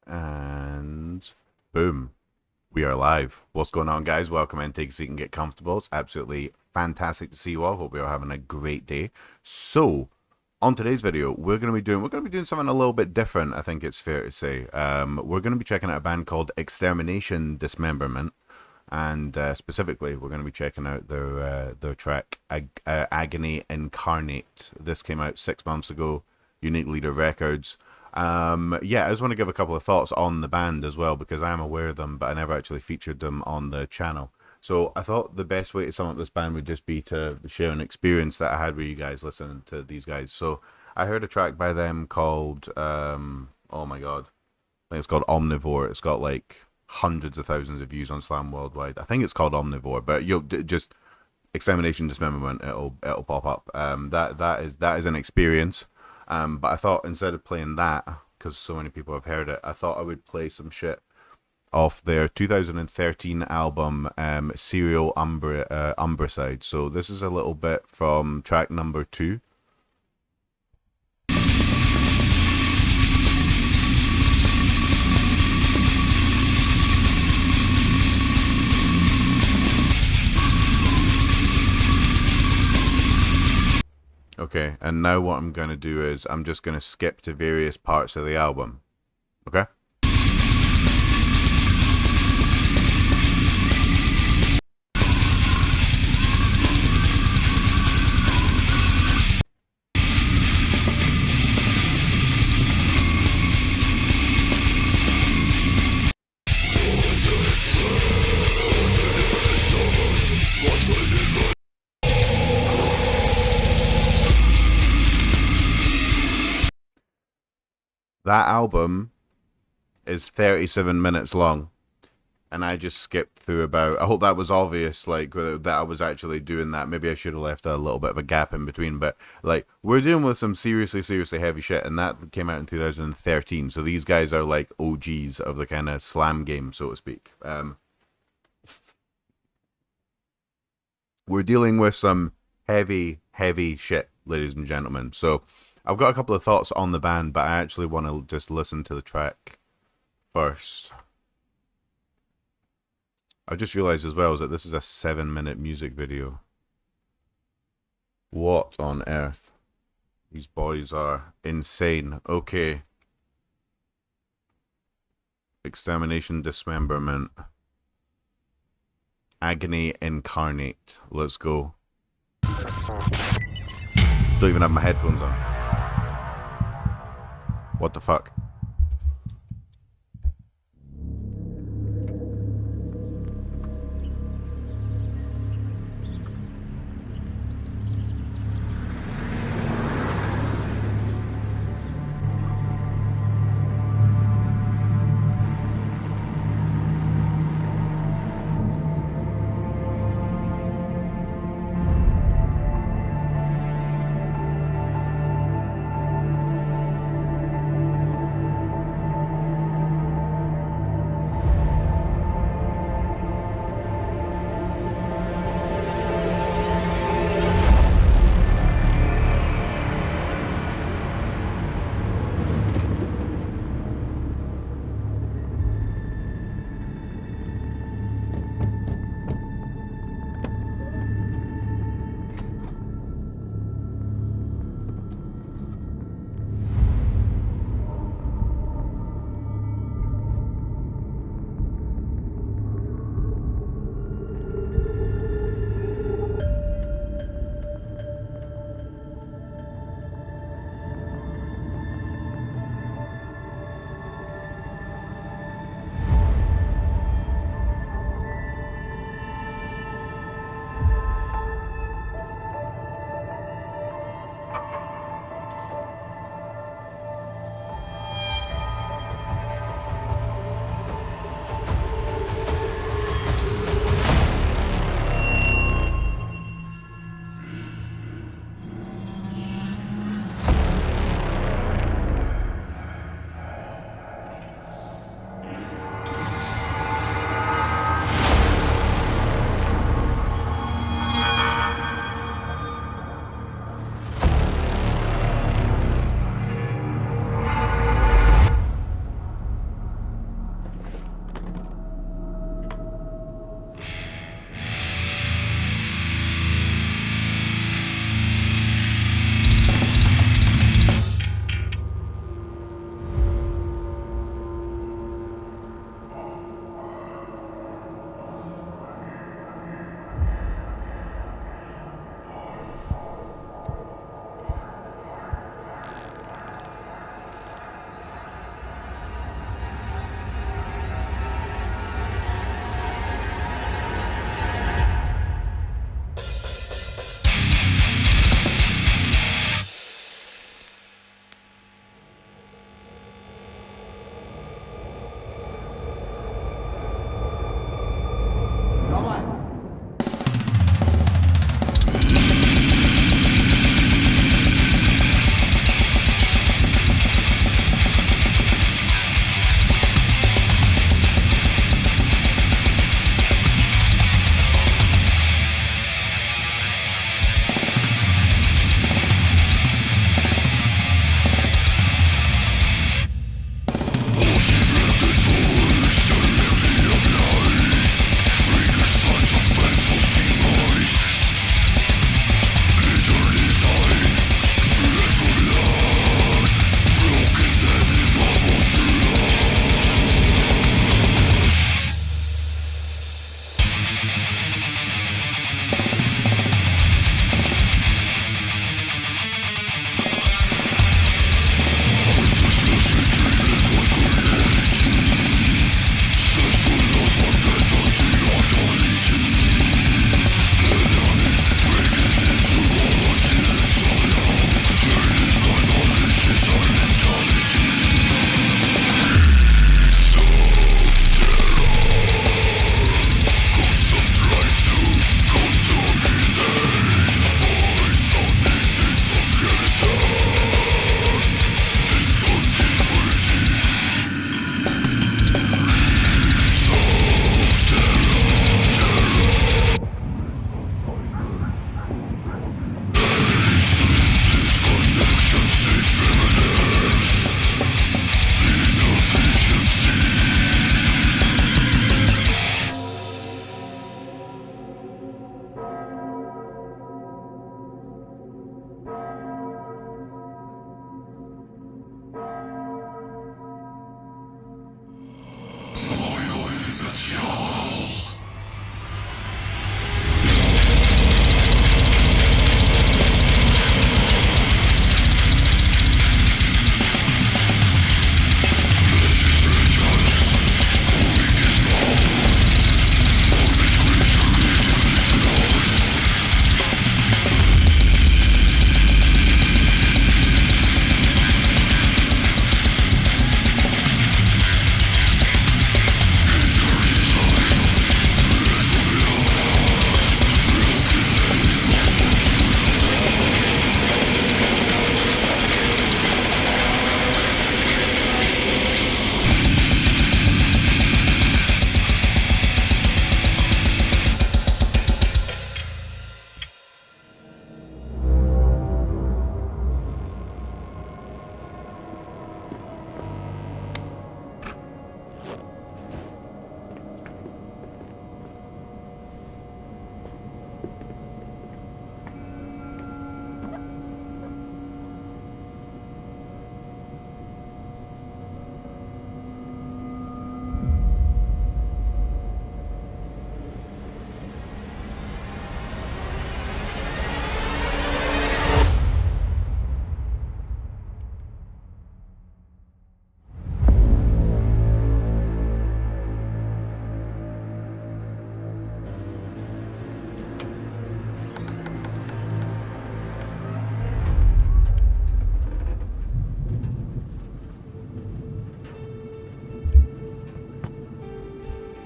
And boom, we are live. What's going on, guys? Welcome in. Take a seat and get comfortable. It's absolutely fantastic to see you all. Hope you're having a great day. So, on today's video, we're going to be doing something a little bit different. I think it's fair to say. We're going to be checking out a band called Extermination, Dismemberment, and specifically, we're going to be checking out their track Agony Incarnate. This came out 6 months ago. Unique Leader Records. Yeah, I just want to give a couple of thoughts on the band as well, because I am aware of them, but I never actually featured them on the channel. So I thought the best way to sum up this band would just be to share an experience that I had with you guys listening to these guys. So I heard a track by them called, oh my god, I think it's called Omnivore. It's got like hundreds of thousands of views on Slam Worldwide. I think it's called Omnivore, but you'll just Extermination, Dismemberment, it'll pop up. That is an experience. But I thought instead of playing that, because so many people have heard it, I thought I would play some shit off their 2013 album, Serial Umbricide. So this is a little bit from track number 2. Okay, and now what I'm going to do is I'm just going to skip to various parts of the album. Okay? That album is 37 minutes long, and I just skipped through about, I hope that was obvious, like, that I was actually doing that. Maybe I should have left a little bit of a gap in between, but, like, we're dealing with some seriously heavy shit, and that came out in 2013, so these guys are, like, OGs of the kind of slam game, so to speak. We're dealing with some heavy shit, ladies and gentlemen, so I've got a couple of thoughts on the band, but I actually want to just listen to the track first. I just realized as well is that this is a 7-minute music video. What on earth? These boys are insane. Okay. Extermination, Dismemberment. Agony Incarnate. Let's go. Don't even have my headphones on. What the fuck?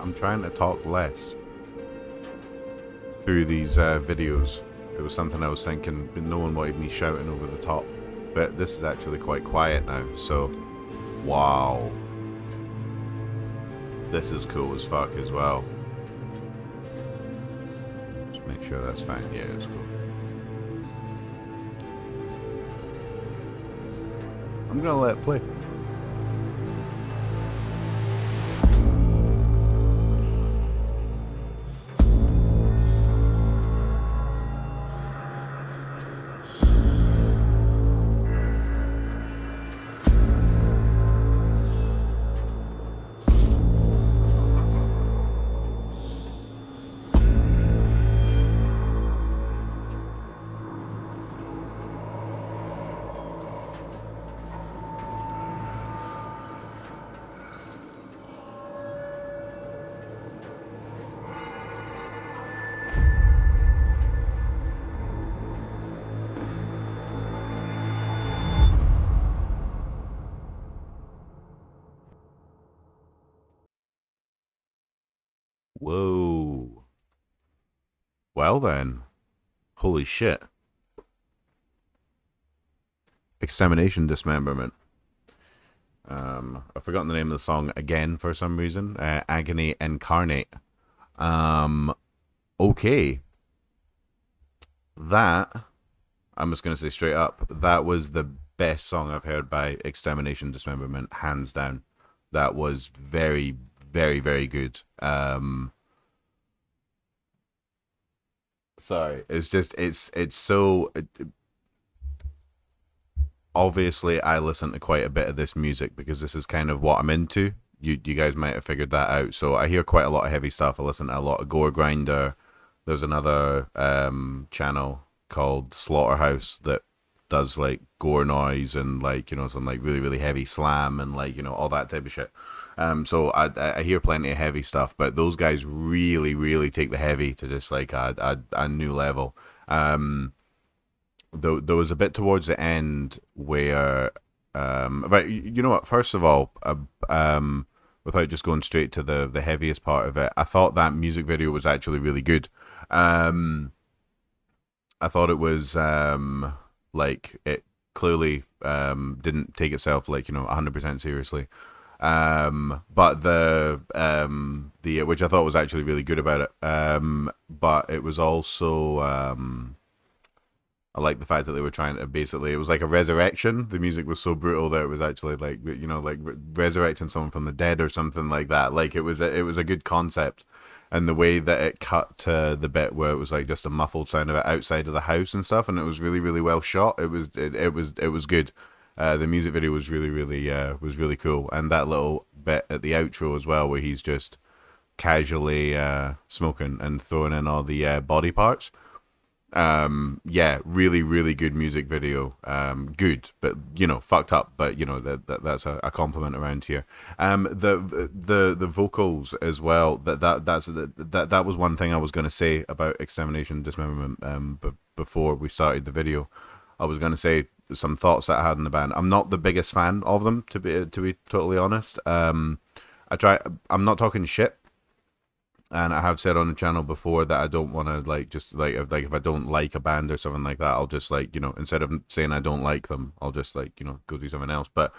I'm trying to talk less through these videos. It was something I was thinking, but no one wanted me shouting over the top. But this is actually quite quiet now, so wow. This is cool as fuck as well. Just make sure that's fine. Yeah, it's cool. I'm gonna let it play. Whoa. Well then. Holy shit. Extermination, Dismemberment. I've forgotten the name of the song again for some reason. Agony Incarnate. Okay. That, I'm just going to say straight up, that was the best song I've heard by Extermination, Dismemberment, hands down. That was very, very, very good. Sorry. It's just, it's so... obviously, I listen to quite a bit of this music because this is kind of what I'm into. You guys might have figured that out. So I hear quite a lot of heavy stuff. I listen to a lot of Gore Grinder. There's another channel called Slaughterhouse that does like gore noise and like, you know, some like really, really heavy slam and like, you know, all that type of shit. So I hear plenty of heavy stuff, but those guys really, really take the heavy to just like a new level. There was a bit towards the end where, but you know what? First of all, without just going straight to the heaviest part of it, I thought that music video was actually really good. I thought it was like it clearly didn't take itself like, you know, 100% seriously. But the which I thought was actually really good about it. But it was also I like the fact that they were trying to basically, it was like a resurrection. The music was so brutal that it was actually like, you know, like resurrecting someone from the dead or something like that. Like it was a good concept. And the way that it cut to the bit where it was like just a muffled sound of it outside of the house and stuff, and it was really, really well shot. It was good. The music video was really cool, and that little bit at the outro as well, where he's just casually smoking and throwing in all the body parts. Yeah, really, really good music video. Good, but you know, fucked up. But you know, that's a compliment around here. The vocals as well. That was one thing I was going to say about Extermination, Dismemberment. But before we started the video, I was going to say some thoughts that I had in the band. I'm not the biggest fan of them, to be totally honest. I'm not talking shit. And I have said on the channel before that I don't want to like just like if I don't like a band or something like that, I'll just like, you know, instead of saying I don't like them, I'll just like, you know, go do something else. But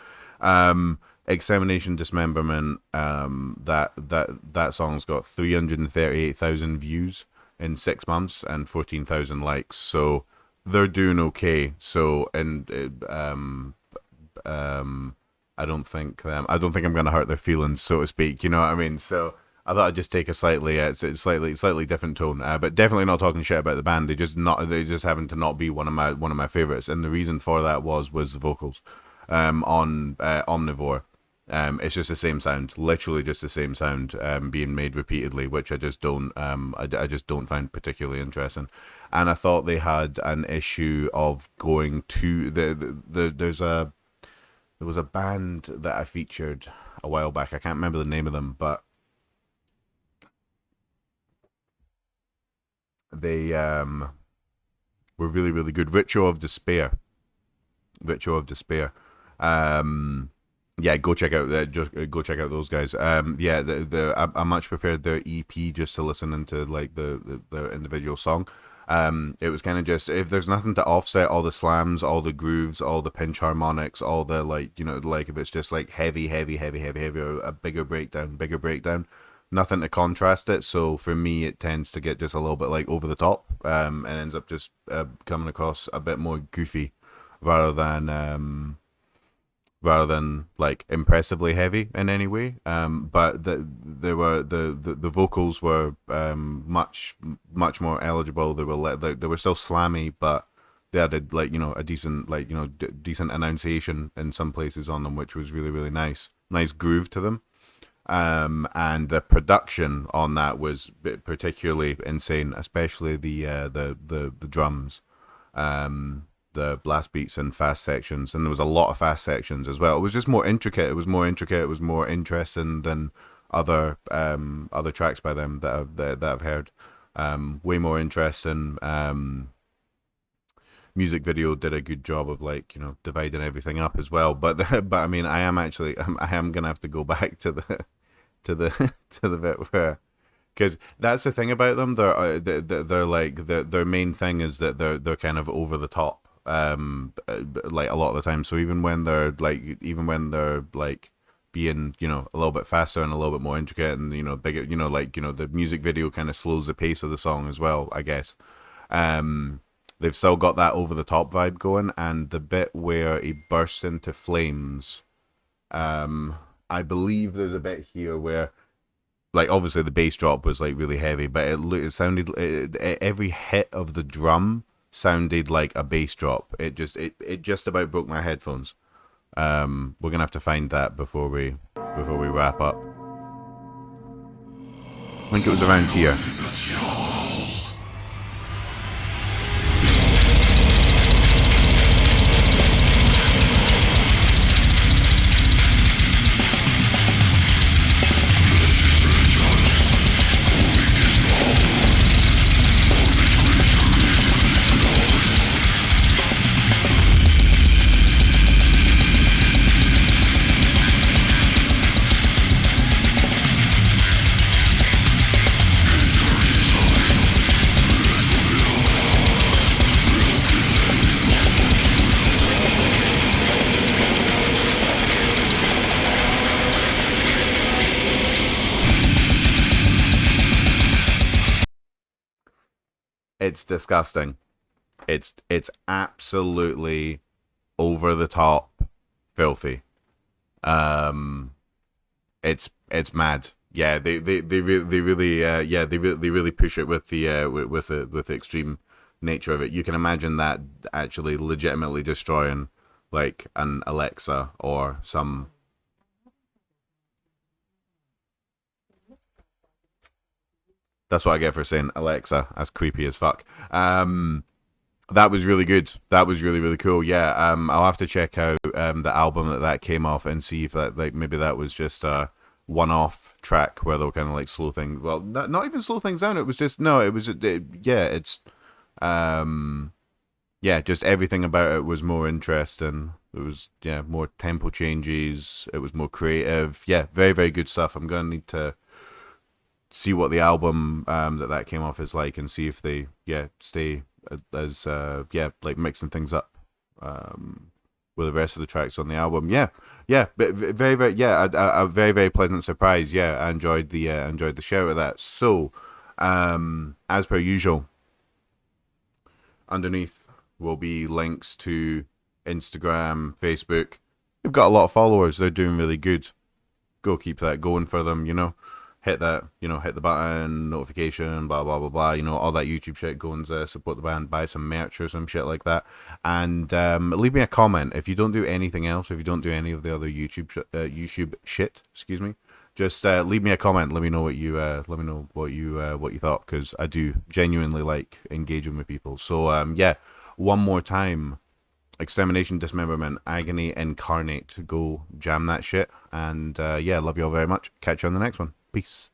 Extermination, Dismemberment, that song's got 338,000 views in 6 months and 14,000 likes. So they're doing okay. So and I don't think I'm gonna hurt their feelings, so to speak. You know what I mean? So I thought I'd just take a slightly different tone, but definitely not talking shit about the band. They just happen to not be one of my favorites, and the reason for that was the vocals on Omnivore. It's just the same sound, literally just the same sound being made repeatedly, which I just don't find particularly interesting. And I thought they had an issue of going to there was a band that I featured a while back. I can't remember the name of them, but they were really, really good. Ritual of Despair. Yeah, go check out just go check out those guys. Yeah, I much preferred their EP just to listen into like the individual song. It was kind of just if there's nothing to offset all the slams, all the grooves, all the pinch harmonics, all the like like if it's just like heavy, heavy, heavy, heavy, heavy, or a bigger breakdown, nothing to contrast it. So for me, it tends to get just a little bit like over the top, and ends up just coming across a bit more goofy rather than like impressively heavy in any way. But the vocals were much more eligible. They were still slammy, but they had a decent decent enunciation in some places on them, which was really really nice groove to them. And the production on that was particularly insane, especially the drums. The blast beats and fast sections, and there was a lot of fast sections as well. It was just more intricate. It was more intricate. It was more interesting than other tracks by them that I've heard. Way more interesting. Music video did a good job of dividing everything up as well. But but I mean, I am gonna have to go back to the bit where. Because that's the thing about them. They're like their main thing is that they're kind of over the top, like a lot of the time. So even when they're like being a little bit faster and a little bit more intricate and bigger, the music video kind of slows the pace of the song as well, I guess. They've still got that over the top vibe going, and the bit where he bursts into flames, I believe there's a bit here where, like, obviously the bass drop was like really heavy, but it sounded every hit of the drum sounded like a bass drop. It just about broke my headphones. We're gonna have to find that before we wrap up. I think it was around here. It's disgusting. It's absolutely over the top filthy. Um, it's mad. Yeah, they really they really push it with the with the extreme nature of it. You can imagine that actually legitimately destroying like an Alexa or some. That's what I get for saying Alexa. That's creepy as fuck. That was really good. That was really really cool. Yeah. I'll have to check out the album that came off and see if that like maybe that was just a one-off track where they'll kind of like slow things. Well, not even slow things down. It was just no. It was yeah. It's um yeah. Just everything about it was more interesting. It was more tempo changes. It was more creative. Yeah, very very good stuff. I'm gonna need to see what the album that came off is like and see if they stay as like mixing things up with the rest of the tracks on the album. But very very a very very pleasant surprise. I enjoyed the shout of that. So as per usual, underneath will be links to Instagram, Facebook. They've got a lot of followers. They're doing really good. Go keep that going for them, hit that, hit the button, notification, blah, blah, blah, blah, all that YouTube shit. Go and support the band, buy some merch or some shit like that. And leave me a comment. If you don't do anything else, if you don't do any of the other YouTube shit, excuse me, just leave me a comment. Let me know what you thought, because I do genuinely like engaging with people. So, one more time. Extermination, Dismemberment, Agony Incarnate. Go jam that shit. And love you all very much. Catch you on the next one. Peace.